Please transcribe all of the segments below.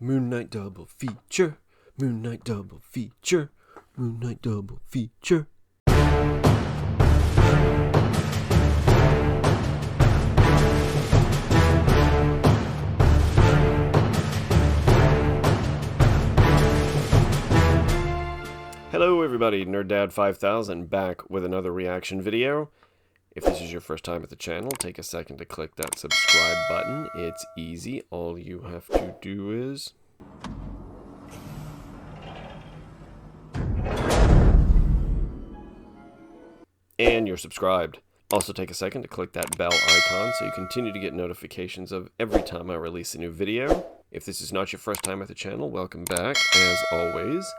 Moon Knight double feature. Moon Knight double feature. Moon Knight double feature. Hello everybody, NerdDad5000 back with another reaction video. If this is your first time at the channel, take a second to click that subscribe button. It's easy. All you have to do is... and you're subscribed. Also take a second to click that bell icon so you continue to get notifications of every time I release a new video. If this is not your first time at the channel, welcome back, as always.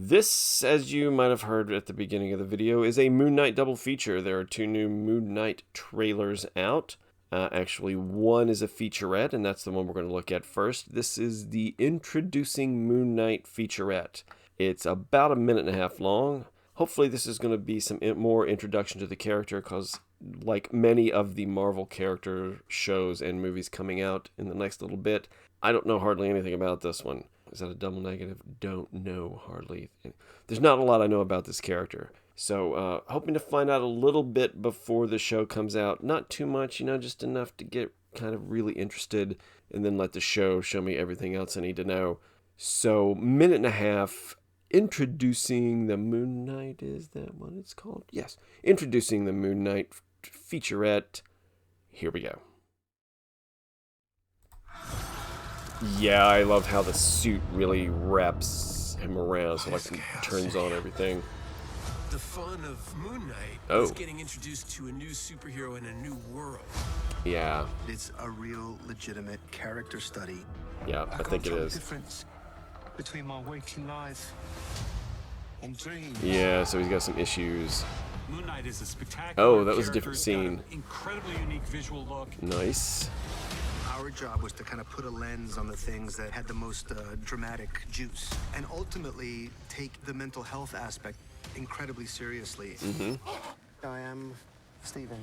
This, as you might have heard at the beginning of the video, is a Moon Knight double feature. There are two new Moon Knight trailers out. Actually, one is a featurette, and that's the one we're going to look at first. This is the Introducing Moon Knight Featurette. It's about a minute and a half long. Hopefully this is going to be some more introduction to the character, because like many of the Marvel character shows and movies coming out in the next little bit, I don't know hardly anything about this one. Is that a double negative? Don't know hardly. There's not a lot I know about this character. So hoping to find out a little bit before the show comes out. Not too much, just enough to get kind of really interested, and then let the show show me everything else I need to know. So, minute and a half, Introducing the Moon Knight, is that what it's called? Yes, Introducing the Moon Knight Featurette. Here we go. Yeah, I love how the suit really wraps him around, so like turns on everything. The fun of Moon Knight is getting introduced to a new superhero in a new world. Yeah. It's a real legitimate character study. Yeah, I think it is. Difference between my waking life and dreams. Yeah, so he's got some issues. Moon Knight is a spectacular. Oh, that was a different scene. Incredibly unique visual look. Nice. Our job was to kind of put a lens on the things that had the most dramatic juice, and ultimately take the mental health aspect incredibly seriously. I am Stephen.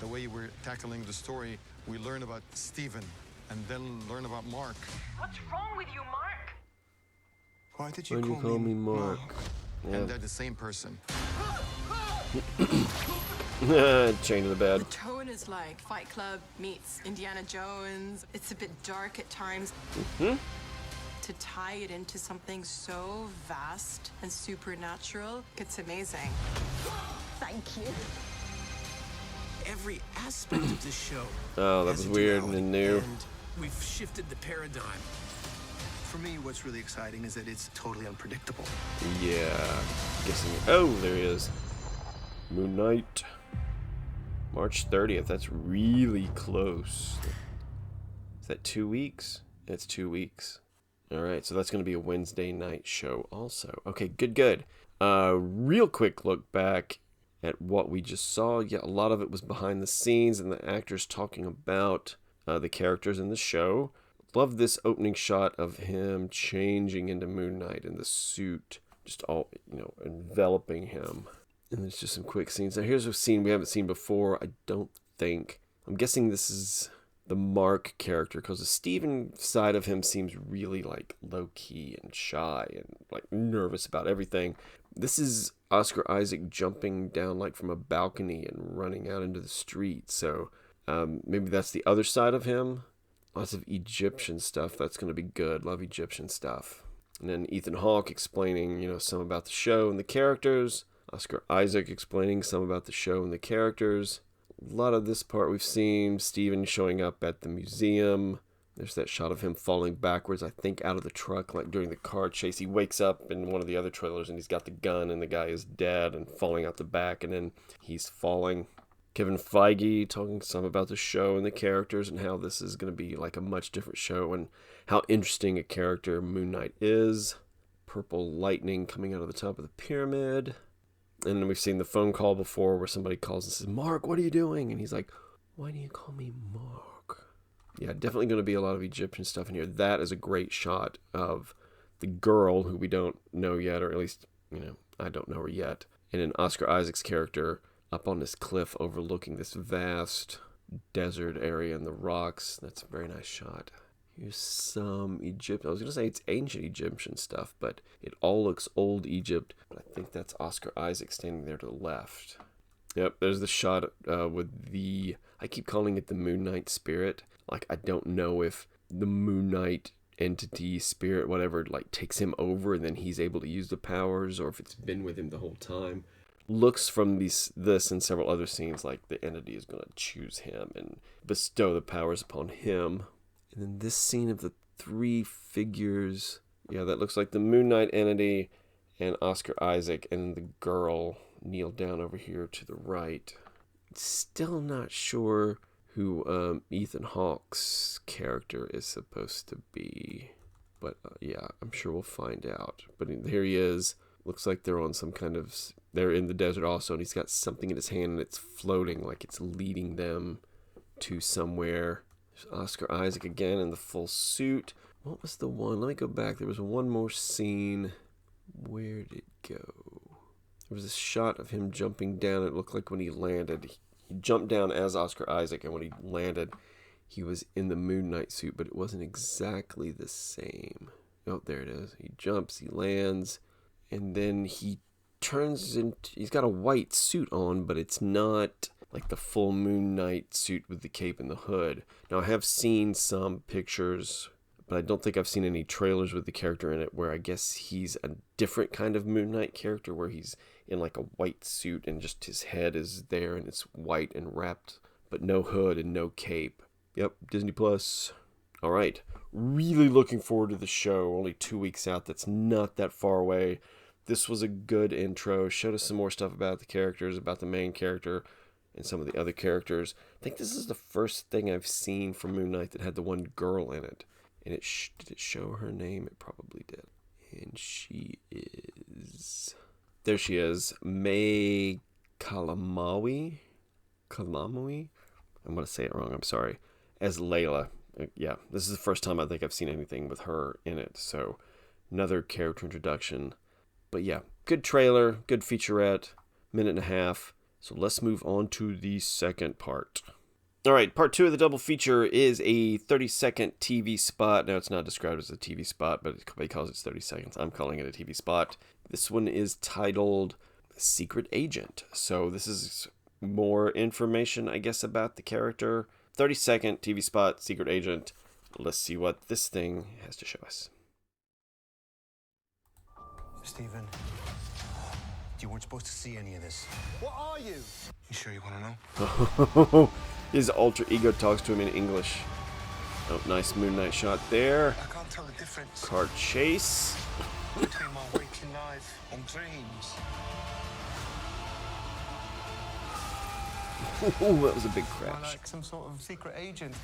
The way we're tackling the story, we learn about Stephen and then learn about Mark. What's wrong with you, Mark? Why did you When you call me Mark? Yeah. And they're the same person. Chained to the bed. The tone is like Fight Club meets Indiana Jones. It's a bit dark at times. To tie it into something so vast and supernatural, it's amazing. Thank you. Every aspect of the show. Oh, that was weird and new. And we've shifted the paradigm. For me, what's really exciting is that it's totally unpredictable. Yeah. Guessing. Oh, there he is. Moon Knight. March 30th. That's really close. Is that 2 weeks? It's 2 weeks. Alright, so that's going to be a Wednesday night show also. Okay, good. Real quick look back at what we just saw. Yeah, a lot of it was behind the scenes and the actors talking about the characters in the show. Love this opening shot of him changing into Moon Knight in the suit. Just all, enveloping him. And there's just some quick scenes. Now here's a scene we haven't seen before, I don't think. I'm guessing this is the Mark character, because the Steven side of him seems really like low-key and shy and like nervous about everything. This is Oscar Isaac jumping down like from a balcony and running out into the street. So maybe that's the other side of him. Lots of Egyptian stuff. That's going to be good. Love Egyptian stuff. And then Ethan Hawke explaining, some about the show and the characters. Oscar Isaac explaining some about the show and the characters. A lot of this part we've seen. Steven showing up at the museum. There's that shot of him falling backwards, I think, out of the truck, like during the car chase. He wakes up in one of the other trailers and he's got the gun and the guy is dead and falling out the back, and then he's falling. Kevin Feige talking some about the show and the characters and how this is going to be like a much different show and how interesting a character Moon Knight is. Purple lightning coming out of the top of the pyramid. And then we've seen the phone call before where somebody calls and says, "Mark, what are you doing?" And he's like, "Why do you call me Mark?" Yeah, definitely going to be a lot of Egyptian stuff in here. That is a great shot of the girl who we don't know yet, or at least, I don't know her yet. And then Oscar Isaac's character up on this cliff overlooking this vast desert area and the rocks. That's a very nice shot. Here's some Egypt. I was going to say it's ancient Egyptian stuff, but it all looks old Egypt. But I think that's Oscar Isaac standing there to the left. Yep, there's the shot with the... I keep calling it the Moon Knight spirit. Like, I don't know if the Moon Knight entity, spirit, whatever, like, takes him over and then he's able to use the powers, or if it's been with him the whole time. Looks from this and several other scenes like the entity is going to choose him and bestow the powers upon him. And then this scene of the three figures, yeah, that looks like the Moon Knight entity and Oscar Isaac, and the girl kneel down over here to the right. Still not sure who Ethan Hawke's character is supposed to be, but yeah, I'm sure we'll find out. But here he is. Looks like they're on some kind of... They're in the desert also, and he's got something in his hand, and it's floating like it's leading them to somewhere. There's Oscar Isaac again in the full suit. What was the one? Let me go back. There was one more scene. Where did it go? There was a shot of him jumping down. It looked like when he landed. He jumped down as Oscar Isaac, and when he landed, he was in the Moon Knight suit, but it wasn't exactly the same. Oh, there it is. He jumps, he lands, and then he turns into... He's got a white suit on, but it's not like the full Moon Knight suit with the cape and the hood. Now, I have seen some pictures, but I don't think I've seen any trailers with the character in it where I guess he's a different kind of Moon Knight character, where he's in like a white suit and just his head is there and it's white and wrapped, but no hood and no cape. Yep, Disney Plus. All right, really looking forward to the show. Only 2 weeks out. That's not that far away. This was a good intro. Showed us some more stuff about the characters, about the main character, and some of the other characters. I think this is the first thing I've seen from Moon Knight that had the one girl in it. And did it show her name? It probably did. And she is... There she is. May Kalamawi? Kalamawi? I'm going to say it wrong. I'm sorry. As Layla. Yeah, this is the first time I think I've seen anything with her in it. So, another character introduction. But yeah, good trailer, good featurette, minute and a half. So let's move on to the second part. All right, part 2 of the double feature is a 30-second TV spot. Now, it's not described as a TV spot, but because it's 30 seconds, I'm calling it a TV spot. This one is titled Secret Agent. So this is more information, I guess, about the character. 30-second TV spot, Secret Agent. Let's see what this thing has to show us. Stephen, you weren't supposed to see any of this. What are you? You sure you want to know? His alter ego talks to him in English. Oh, nice Moon Knight shot there. I can't tell the difference Car chase. between my waking life and dreams. Ooh, that was a big Am I crash. like some sort of secret agent?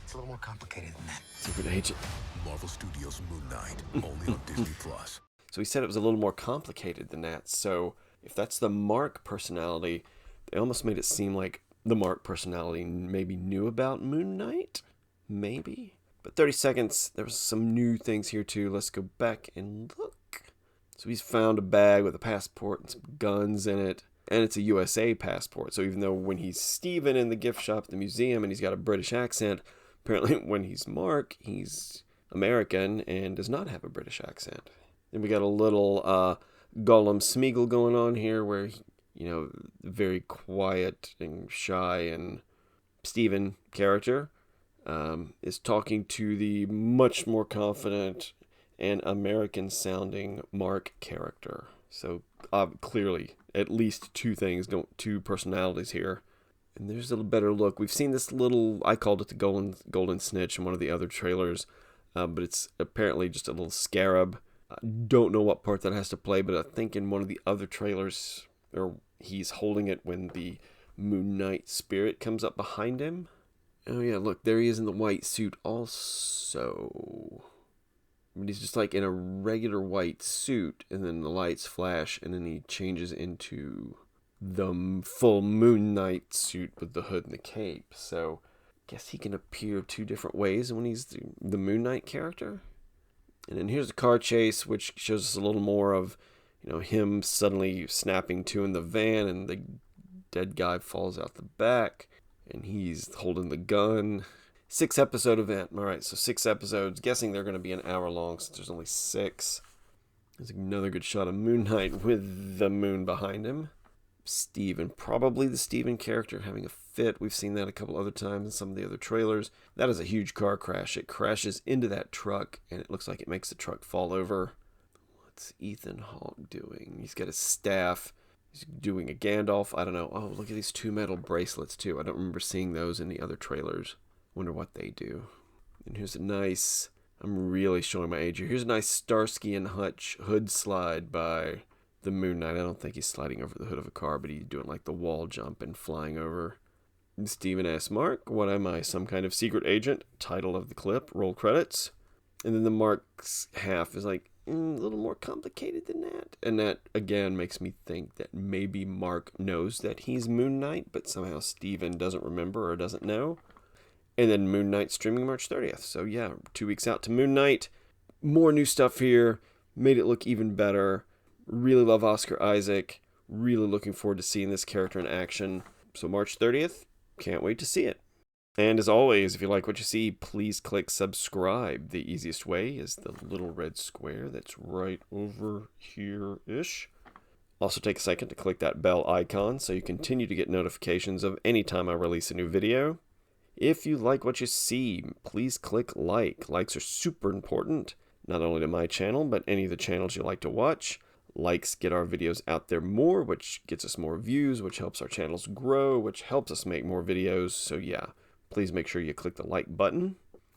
It's a little more complicated than that. Secret Agent. Marvel Studios' Moon Knight, only on Disney Plus. So he said it was a little more complicated than that. So if that's the Mark personality, they almost made it seem like the Mark personality maybe knew about Moon Knight? Maybe? But 30 seconds, there was some new things here too. Let's go back and look. So he's found a bag with a passport and some guns in it. And it's a USA passport. So even though when he's Steven in the gift shop at the museum and he's got a British accent, apparently when he's Mark, he's American and does not have a British accent. Then we got a little Gollum Smeagol going on here where, very quiet and shy, and Steven character is talking to the much more confident and American-sounding Mark character. So clearly, at least two personalities here. And there's a little better look. We've seen this little, I called it the golden snitch in one of the other trailers, but it's apparently just a little scarab. I don't know what part that has to play, but I think in one of the other trailers, or he's holding it when the Moon Knight spirit comes up behind him. Oh yeah, look, there he is in the white suit also. But he's just like in a regular white suit, and then the lights flash, and then he changes into the full Moon Knight suit with the hood and the cape. So, I guess he can appear 2 different ways when he's the Moon Knight character. And then here's the car chase, which shows us a little more of, him suddenly snapping to in the van, and the dead guy falls out the back, and he's holding the gun. 6-episode event. All right, so 6 episodes. Guessing they're going to be an hour long since there's only 6. There's another good shot of Moon Knight with the moon behind him. Steven, probably the Steven character having a fit. We've seen that a couple other times in some of the other trailers. That is a huge car crash. It crashes into that truck, and it looks like it makes the truck fall over. What's Ethan Hawke doing? He's got his staff. He's doing a Gandalf. I don't know. Oh, look at these 2 metal bracelets, too. I don't remember seeing those in the other trailers. Wonder what they do. And here's a nice... I'm really showing my age here. Here's a nice Starsky and Hutch hood slide by the Moon Knight. I don't think he's sliding over the hood of a car, but he's doing like the wall jump and flying over. And Stephen asks, Mark, what am I? Some kind of secret agent? Title of the clip. Roll credits. And then the Mark's half is like, a little more complicated than that. And that, again, makes me think that maybe Mark knows that he's Moon Knight, but somehow Stephen doesn't remember or doesn't know. And then Moon Knight streaming March 30th. So yeah, 2 weeks out to Moon Knight. More new stuff here. Made it look even better. Really love Oscar Isaac. Really looking forward to seeing this character in action. So March 30th, can't wait to see it. And as always, if you like what you see, please click subscribe. The easiest way is the little red square that's right over here-ish. Also take a second to click that bell icon so you continue to get notifications of any time I release a new video. If you like what you see, please click like. Likes are super important, not only to my channel, but any of the channels you like to watch. Likes get our videos out there more, which gets us more views, which helps our channels grow, which helps us make more videos. So yeah, please make sure you click the like button.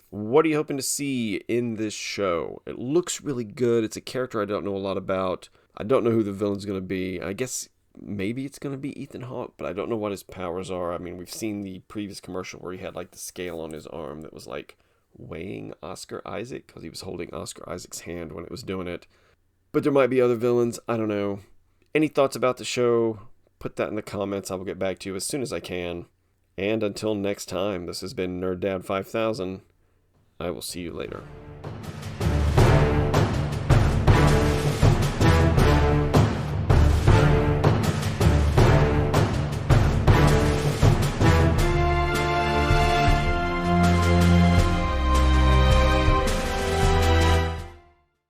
What are you hoping to see in this show? It looks really good. It's a character I don't know a lot about. I don't know who the villain's going to be. I guess maybe it's going to be Ethan Hawke, but I don't know what his powers are. I mean, we've seen the previous commercial where he had like the scale on his arm that was like weighing Oscar Isaac because he was holding Oscar Isaac's hand when it was doing it. But there might be other villains. I don't know. Any thoughts about the show? Put that in the comments. I will get back to you as soon as I can. And until next time, this has been Nerd Dad 5000. I will see you later.